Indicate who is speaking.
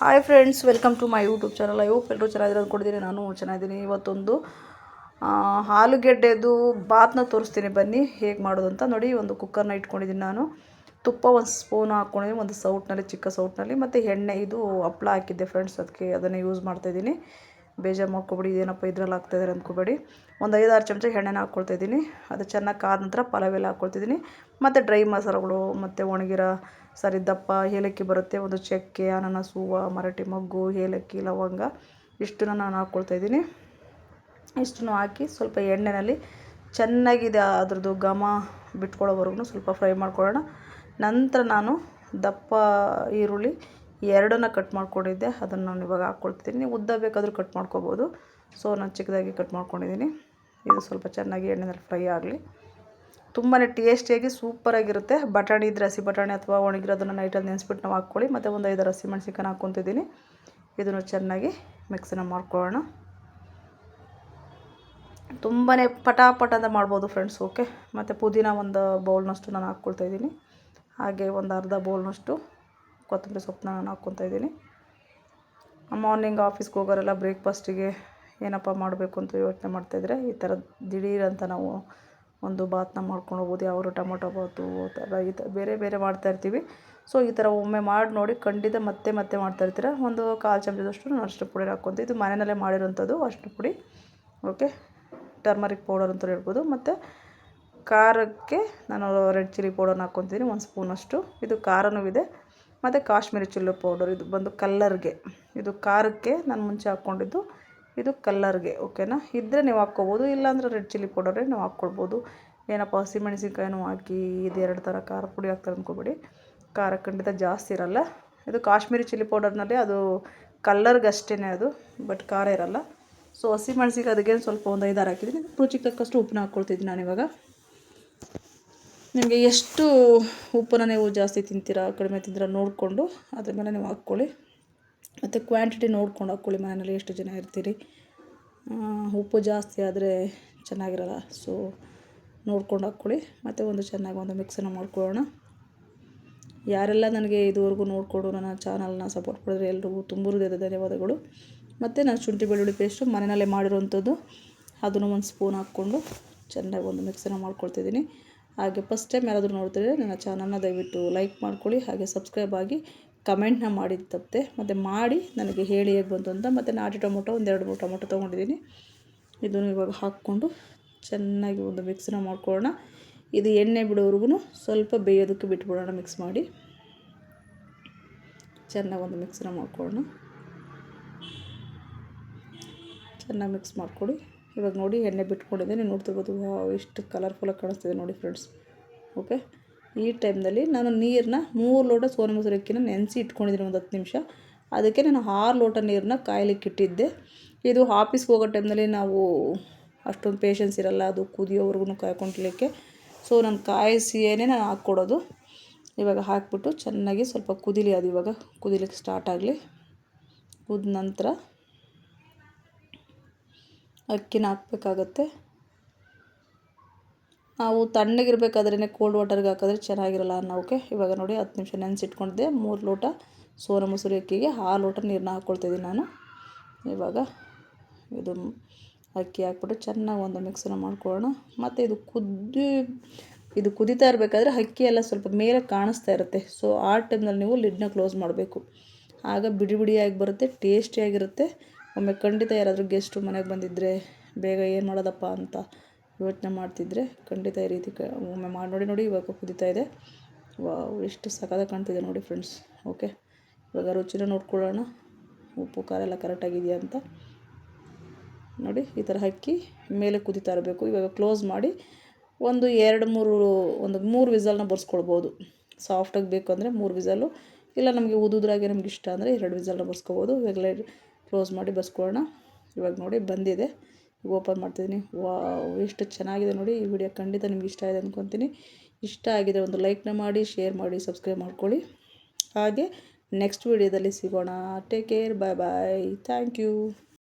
Speaker 1: Hi friends, welcome to my YouTube channel. I hope ಎಲ್ಲರೂ ಚೆನ್ನಾಗಿರೋದು ಅಂದ್ಕೊಂಡಿದ್ದೀನಿ. ನಾನು ಚೆನ್ನಾಗಿದ್ದೀನಿ. ಇವತ್ತೊಂದು ಆಲೂಗೆಡ್ಡೆದು ಬಾತನ್ನ ತೋರಿಸ್ತೀನಿ, ಬನ್ನಿ ಹೇಗೆ ಮಾಡೋದು ಅಂತ. ನೋಡಿ, ಒಂದು ಕುಕ್ಕರ್ನ ಇಟ್ಕೊಂಡಿದ್ದೀನಿ ನಾನು. ತುಪ್ಪ ಒಂದು ಸ್ಪೂನ್ ಹಾಕ್ಕೊಂಡಿದ್ದೀನಿ, ಒಂದು ಸೌಟ್ನಲ್ಲಿ, ಚಿಕ್ಕ ಸೌಟ್ನಲ್ಲಿ. ಮತ್ತು ಎಣ್ಣೆ, ಇದು ಹಪ್ಪಳ ಹಾಕಿದ್ದೆ ಫ್ರೆಂಡ್ಸ್, ಅದಕ್ಕೆ ಅದನ್ನೇ ಯೂಸ್ ಮಾಡ್ತಾಯಿದ್ದೀನಿ. ಬೇಜಾರು ಮಾಡ್ಕೊಬೇಡಿ, ಇದೇನಪ್ಪ ಇದ್ರಲ್ಲಿ ಹಾಕ್ತಾಯಿದ್ದಾರೆ ಅಂದ್ಕೊಬೇಡಿ. ಒಂದು 5-6 ಚಮಚ ಎಣ್ಣೆನ ಹಾಕ್ಕೊಳ್ತಾಯಿದ್ದೀನಿ. ಅದು ಚೆನ್ನಾಗಿ ಕಾದ ನಂತರ ಪಲಾವೆಲ್ಲ ಹಾಕ್ಕೊಳ್ತಿದ್ದೀನಿ. ಮತ್ತು ಡ್ರೈ ಮಸಾಲೆಗಳು, ಮತ್ತು ಒಣಗಿರೋ ದಪ್ಪ ಏಲಕ್ಕಿ ಬರುತ್ತೆ, ಒಂದು ಚಕ್ಕೆ, ಅನಾನಸ್ ಹೂವು, ಮರಾಠಿ ಮೊಗ್ಗು, ಏಲಕ್ಕಿ, ಲವಂಗ, ಇಷ್ಟನ್ನು ನಾನು ಹಾಕ್ಕೊಳ್ತಾಯಿದ್ದೀನಿ. ಇಷ್ಟನ್ನು ಹಾಕಿ ಸ್ವಲ್ಪ ಎಣ್ಣೆಯಲ್ಲಿ ಚೆನ್ನಾಗಿದೆ ಅದ್ರದ್ದು ಘಮ ಬಿಟ್ಕೊಳ್ಳೋವರೆಗೂ ಸ್ವಲ್ಪ ಫ್ರೈ ಮಾಡ್ಕೊಳ್ಳೋಣ. ನಂತರ ನಾನು ದಪ್ಪ ಈರುಳ್ಳಿ 2 ಕಟ್ ಮಾಡ್ಕೊಂಡಿದ್ದೆ, ಅದನ್ನು ನಾನು ಇವಾಗ ಹಾಕ್ಕೊಳ್ತಿದ್ದೀನಿ. ನೀವು ಉದ್ದ ಬೇಕಾದರೂ ಕಟ್ ಮಾಡ್ಕೊಬೋದು. ಸೊ ನಾನು ಚಿಕ್ಕದಾಗಿ ಕಟ್ ಮಾಡ್ಕೊಂಡಿದ್ದೀನಿ. ಇದು ಸ್ವಲ್ಪ ಚೆನ್ನಾಗಿ ಎಣ್ಣೆಯಲ್ಲಿ ಫ್ರೈ ಆಗಲಿ. ತುಂಬಾ ಟೇಸ್ಟಿಯಾಗಿ ಸೂಪರಾಗಿರುತ್ತೆ. ಬಟಾಣಿ ಇದ್ದರೆ, ಹಸಿ ಬಟಾಣಿ ಅಥವಾ ಒಣಗಿರೋದನ್ನು ನೈಟಲ್ಲಿ ನೆನೆಸ್ಬಿಟ್ಟು ನಾವು ಹಾಕ್ಕೊಳ್ಳಿ. ಮತ್ತು ಒಂದು 5 ಹಸಿಮೆಣ್ಸಿನ್ಕಾಯಿ ಹಾಕ್ಕೊತಿದ್ದೀನಿ. ಇದನ್ನು ಚೆನ್ನಾಗಿ ಮಿಕ್ಸನ್ನ ಮಾಡ್ಕೊಳ್ಳೋಣ. ತುಂಬಾ ಪಟಾಪಟ ಅಂತ ಮಾಡ್ಬೋದು ಫ್ರೆಂಡ್ಸ್. ಓಕೆ. ಮತ್ತು ಪುದೀನ ಒಂದು ಬೌಲ್ನಷ್ಟು ನಾನು ಹಾಕ್ಕೊಳ್ತಾಯಿದ್ದೀನಿ. ಹಾಗೆ ಒಂದು ಅರ್ಧ ಬೌಲ್ನಷ್ಟು ಕೊತ್ತಂಬರಿ ಸೊಪ್ಪನ್ನ ನಾನು ಹಾಕ್ಕೊತಾಯಿದ್ದೀನಿ. ಮಾರ್ನಿಂಗ್ ಆಫೀಸ್ಗೆ ಹೋಗೋರೆಲ್ಲ ಬ್ರೇಕ್ಫಾಸ್ಟಿಗೆ ಏನಪ್ಪ ಮಾಡಬೇಕು ಅಂತ ಯೋಚನೆ ಮಾಡ್ತಾಯಿದ್ರೆ, ಈ ಥರ ದಿಢೀರಂತ ನಾವು ಒಂದು ಬಾತನ್ನ ಮಾಡ್ಕೊಂಡು ಹೋಗ್ಬೋದು. ಯಾವರು ಟೊಮೊಟೊ ಬಾತು ಈ ಥರ ಬೇರೆ ಬೇರೆ ಮಾಡ್ತಾಯಿರ್ತೀವಿ. ಸೊ ಈ ಥರ ಒಮ್ಮೆ ಮಾಡಿ ನೋಡಿ, ಖಂಡಿತ ಮತ್ತೆ ಮಾಡ್ತಾಯಿರ್ತೀರ. ಒಂದು 1/4 ಚಮಚದಷ್ಟು ನಾನು ಅರಿಶಿನ ಪುಡಿ ಹಾಕ್ಕೊತೀನಿ. ಇದು ಮನೆಯಲ್ಲೇ ಮಾಡಿರೋಂಥದ್ದು ಅರಿಶಿನ ಪುಡಿ. ಓಕೆ. ಟರ್ಮರಿಕ್ ಪೌಡರ್ ಅಂತ ಹೇಳ್ಬೋದು. ಮತ್ತು ಖಾರಕ್ಕೆ ನಾನು ರೆಡ್ ಚಿಲ್ಲಿ ಪೌಡರ್ನ ಹಾಕ್ಕೊತೀನಿ, 1 ಸ್ಪೂನಷ್ಟು. ಇದು ಖಾರನೂ ಇದೆ. ಮತ್ತು ಕಾಶ್ಮೀರಿ ಚಿಲ್ಲಿ ಪೌಡರ್, ಇದು ಬಂದು ಕಲ್ಲರ್ಗೆ. ಇದು ಖಾರಕ್ಕೆ ನಾನು ಮುಂಚೆ ಹಾಕ್ಕೊಂಡಿದ್ದು, ಇದು ಕಲ್ಲರ್ಗೆ. ಓಕೆನಾ. ಇದ್ದರೆ ನೀವು ಹಾಕ್ಕೊಬೋದು, ಇಲ್ಲಾಂದರೆ ರೆಡ್ ಚಿಲ್ಲಿ ಪೌಡರೇ ನೀವು ಹಾಕ್ಕೊಳ್ಬೋದು. ಏನಪ್ಪ ಹಸಿಮೆಣ್ಸಿನ್ಕಾಯಿನೂ ಹಾಕಿ ಇದು 2 ಥರ ಖಾರ ಪುಡಿ ಹಾಕ್ತಾರೆ ಅಂದ್ಕೊಬೇಡಿ. ಖಾರ ಖಂಡಿತ ಜಾಸ್ತಿ ಇರೋಲ್ಲ. ಇದು ಕಾಶ್ಮೀರಿ ಚಿಲ್ಲಿ ಪೌಡರ್ನಲ್ಲಿ ಅದು ಕಲ್ಲರ್ಗೆ ಅಷ್ಟೇ ಅದು, ಬಟ್ ಖಾರ ಇರೋಲ್ಲ. ಸೊ ಹಸಿಮೆಣ್ಸಿನ್ಕಾಯಿ ಅದಕ್ಕೆ ಸ್ವಲ್ಪ ಒಂದು 5-6 ಹಾಕಿದ್ದೀನಿ. ರುಚಿಗೆ ತಕ್ಕಷ್ಟು ಉಪ್ಪನ್ನ ಹಾಕ್ಕೊಳ್ತಿದ್ದೀನಿ ನಾನಿವಾಗ. ನಿಮಗೆ ಎಷ್ಟು ಉಪ್ಪನ್ನು ನೀವು ಜಾಸ್ತಿ ತಿಂತೀರಾ, ಕಡಿಮೆ ತಿಂತೀರಾ ನೋಡಿಕೊಂಡು ಅದ್ರ ಮೇಲೆ ನೀವು ಹಾಕ್ಕೊಳ್ಳಿ. ಮತ್ತು ಕ್ವಾಂಟಿಟಿ ನೋಡ್ಕೊಂಡು ಹಾಕ್ಕೊಳ್ಳಿ, ಮನೆಯಲ್ಲಿ ಎಷ್ಟು ಜನ ಇರ್ತೀರಿ. ಉಪ್ಪು ಜಾಸ್ತಿ ಆದರೆ ಚೆನ್ನಾಗಿರಲ್ಲ. ಸೊ ನೋಡ್ಕೊಂಡು ಹಾಕ್ಕೊಳ್ಳಿ. ಮತ್ತು ಒಂದು ಚೆನ್ನಾಗಿ ಒಂದು ಮಿಕ್ಸನ್ನು ಮಾಡ್ಕೊಳ್ಳೋಣ. ಯಾರೆಲ್ಲ ನನಗೆ ಇದುವರೆಗೂ ನೋಡಿಕೊಂಡು ನನ್ನ ಚಾನಲ್ನ ಸಪೋರ್ಟ್ ಮಾಡಿದ್ರೆ ಎಲ್ರಿಗೂ ತುಂಬ ಹೃದಯದ ಧನ್ಯವಾದಗಳು. ಮತ್ತು ನಾನು ಶುಂಠಿ ಬೆಳ್ಳುಳ್ಳಿ ಪೇಸ್ಟು ಮನೆಯಲ್ಲೇ ಮಾಡಿರೋವಂಥದ್ದು, ಅದನ್ನು 1 ಸ್ಪೂನ್ ಹಾಕ್ಕೊಂಡು ಚೆನ್ನಾಗಿ ಒಂದು ಮಿಕ್ಸನ್ನು ಮಾಡ್ಕೊಳ್ತಿದ್ದೀನಿ. ಹಾಗೆ ಫಸ್ಟ್ ಟೈಮ್ ಯಾರಾದರೂ ನೋಡ್ತಿದ್ರೆ ನನ್ನ ಚಾನಲ್ನ ದಯವಿಟ್ಟು ಲೈಕ್ ಮಾಡ್ಕೊಳ್ಳಿ. ಹಾಗೆ ಸಬ್ಸ್ಕ್ರೈಬ್ ಆಗಿ ಕಮೆಂಟ್ನ ಮಾಡಿ ತಪ್ಪದೆ, ಮತ್ತು ಮಾಡಿ ನನಗೆ ಹೇಳಿ ಹೇಗೆ ಬಂತು ಅಂತ. ಮತ್ತು ನಾಟಿ ಟೊಮೊಟೊ ಒಂದು 2-3 ಟೊಮೊಟೊ ತೊಗೊಂಡಿದ್ದೀನಿ. ಇದನ್ನು ಇವಾಗ ಹಾಕ್ಕೊಂಡು ಚೆನ್ನಾಗಿ ಒಂದು ಮಿಕ್ಸನ್ನ ಮಾಡ್ಕೊಳ್ಳೋಣ. ಇದು ಎಣ್ಣೆ ಬಿಡೋವರೆಗೂ ಸ್ವಲ್ಪ ಬೇಯೋದಕ್ಕೆ ಬಿಟ್ಬಿಡೋಣ. ಮಿಕ್ಸ್ ಮಾಡಿ ಚೆನ್ನಾಗಿ ಒಂದು ಮಿಕ್ಸನ್ನ ಮಾಡ್ಕೊಳ್ಳೋಣ. ಚೆನ್ನಾಗಿ ಮಿಕ್ಸ್ ಮಾಡ್ಕೊಳ್ಳಿ. ಇವಾಗ ನೋಡಿ, ಎಣ್ಣೆ ಬಿಟ್ಕೊಂಡಿದ್ದೆ, ನೀವು ನೋಡ್ತಿರ್ಬೋದು. ಎಷ್ಟು ಕಲರ್ಫುಲ್ಲಾಗಿ ಕಾಣಿಸ್ತಿದೆ ನೋಡಿ ಫ್ರೆಂಡ್ಸ್. ಓಕೆ. ಈ ಟೈಮ್ನಲ್ಲಿ ನಾನು ನೀರನ್ನ 3 ಲೋಟ ಸೋನಾ ಮಸೂರಿ ಅಕ್ಕಿನ ನೆನೆಸಿ ಇಟ್ಕೊಂಡಿದ್ದೀನಿ, ಒಂದು 10 ನಿಮಿಷ. ಅದಕ್ಕೆ ನಾನು 6 ಲೋಟ ನೀರನ್ನ ಕಾಯ್ಲಿಕ್ಕೆ ಇಟ್ಟಿದ್ದೆ. ಇದು ಆಫೀಸ್ಗೆ ಹೋಗೋ ಟೈಮ್ನಲ್ಲಿ ನಾವು ಅಷ್ಟೊಂದು ಪೇಷನ್ಸ್ ಇರೋಲ್ಲ, ಅದು ಕುದಿಯೋವರೆಗೂ ಕಾಯ್ಕೊಳ್ಲಿಕ್ಕೆ. ಸೊ ನಾನು ಕಾಯಿಸಿಯೇ ನಾನು ಹಾಕ್ಕೊಡೋದು. ಇವಾಗ ಹಾಕ್ಬಿಟ್ಟು ಚೆನ್ನಾಗಿ ಸ್ವಲ್ಪ ಕುದೀಲಿ. ಅದು ಇವಾಗ ಕುದಿಲಿಕ್ಕೆ ಸ್ಟಾರ್ಟ್ ಆಗಲಿ. ಕುದ ನಂತರ ಅಕ್ಕಿನ ಹಾಕಬೇಕಾಗತ್ತೆ. ನಾವು ತಣ್ಣಗಿರಬೇಕಾದ್ರೇ ಕೋಲ್ಡ್ ವಾಟರ್ಗೆ ಹಾಕಿದ್ರೆ ಚೆನ್ನಾಗಿರಲ್ಲ ಅನ್ನೋಕ್ಕೆ. ಇವಾಗ ನೋಡಿ, 10 ನಿಮಿಷ ನೆನೆಸಿಟ್ಕೊಂಡಿದ್ದೆ. 3 ಲೋಟ ಸೋನಾ ಮಸೂರಿ ಅಕ್ಕಿಗೆ 6 ಲೋಟ ನೀರನ್ನ ಹಾಕ್ಕೊಳ್ತಿದ್ದೀನಿ ನಾನು. ಇವಾಗ ಇದು ಅಕ್ಕಿ ಹಾಕ್ಬಿಟ್ಟು ಚೆನ್ನಾಗಿ ಒಂದು ಮಿಕ್ಸನ್ನು ಮಾಡ್ಕೊಳ್ಳೋಣ. ಮತ್ತು ಇದು ಕುದೀತಾ ಇರಬೇಕಾದ್ರೆ ಅಕ್ಕಿ ಎಲ್ಲ ಸ್ವಲ್ಪ ಮೇಲೆ ಕಾಣಿಸ್ತಾ ಇರುತ್ತೆ. ಸೊ ಆ ಟೈಮ್ನಲ್ಲಿ ನೀವು ಲಿಡ್ನ ಕ್ಲೋಸ್ ಮಾಡಬೇಕು. ಆಗ ಬಿಡಿ ಬಿಡಿಯಾಗಿ ಬರುತ್ತೆ, ಟೇಸ್ಟಿಯಾಗಿರುತ್ತೆ. ಒಮ್ಮೆ ಖಂಡಿತ ಯಾರಾದರೂ ಗೆಸ್ಟು ಮನೆಗೆ ಬಂದಿದ್ದರೆ ಬೇಗ ಏನು ಮಾಡೋದಪ್ಪ ಅಂತ ಯೋಚನೆ ಮಾಡ್ತಿದ್ರೆ ಖಂಡಿತ ಈ ರೀತಿ ಒಮ್ಮೆ ಮಾಡಿ ನೋಡಿ. ಇವಾಗ ಕುದೀತಾ ಇದೆ. ಎಷ್ಟು ಸಖತ್ತಾಗಿ ಕಾಣ್ತಿದೆ ನೋಡಿ ಫ್ರೆಂಡ್ಸ್. ಓಕೆ. ಇವಾಗ ರುಚಿನ ನೋಡ್ಕೊಳ್ಳೋಣ, ಉಪ್ಪು ಖಾರ ಎಲ್ಲ ಕರೆಕ್ಟಾಗಿದೆಯಾ ಅಂತ ನೋಡಿ. ಈ ಥರ ಅಕ್ಕಿ ಮೇಲೆ ಕುದೀತಾ ಇರಬೇಕು. ಇವಾಗ ಕ್ಲೋಸ್ ಮಾಡಿ ಒಂದು 3 ವಿಸಲ್ನ ಬರ್ಸ್ಕೊಳ್ಬೋದು. ಸಾಫ್ಟಾಗಿ ಬೇಕು ಅಂದರೆ 3 ವಿಸಲು, ಇಲ್ಲ ನಮಗೆ ಉದುದ್ರಾಗೆ ನಮ್ಗೆ ಇಷ್ಟ ಅಂದರೆ 2 ವಿಸಲ್ನ ಬರ್ಸ್ಕೊಬೋದು. ಇವಾಗಲೇ ಕ್ಲೋಸ್ ಮಾಡಿ ಬರ್ಸ್ಕೊಳ್ಳೋಣ. ಇವಾಗ ನೋಡಿ ಬಂದಿದೆ. ಓಪನ್ ಮಾಡ್ತಿದ್ದೀನಿ. ಎಷ್ಟು ಚೆನ್ನಾಗಿದೆ ನೋಡಿ. ಈ ವಿಡಿಯೋ ಖಂಡಿತ ನಿಮ್ಗೆ ಇಷ್ಟ ಆಗಿದೆ ಅಂದ್ಕೊತೀನಿ. ಇಷ್ಟ ಆಗಿದೆ ಒಂದು ಲೈಕ್ನ ಮಾಡಿ, ಶೇರ್ ಮಾಡಿ, ಸಬ್ಸ್ಕ್ರೈಬ್ ಮಾಡ್ಕೊಳ್ಳಿ. ಹಾಗೆ ನೆಕ್ಸ್ಟ್ ವಿಡಿಯೋದಲ್ಲಿ ಸಿಗೋಣ. Take care. Bye bye. Thank you.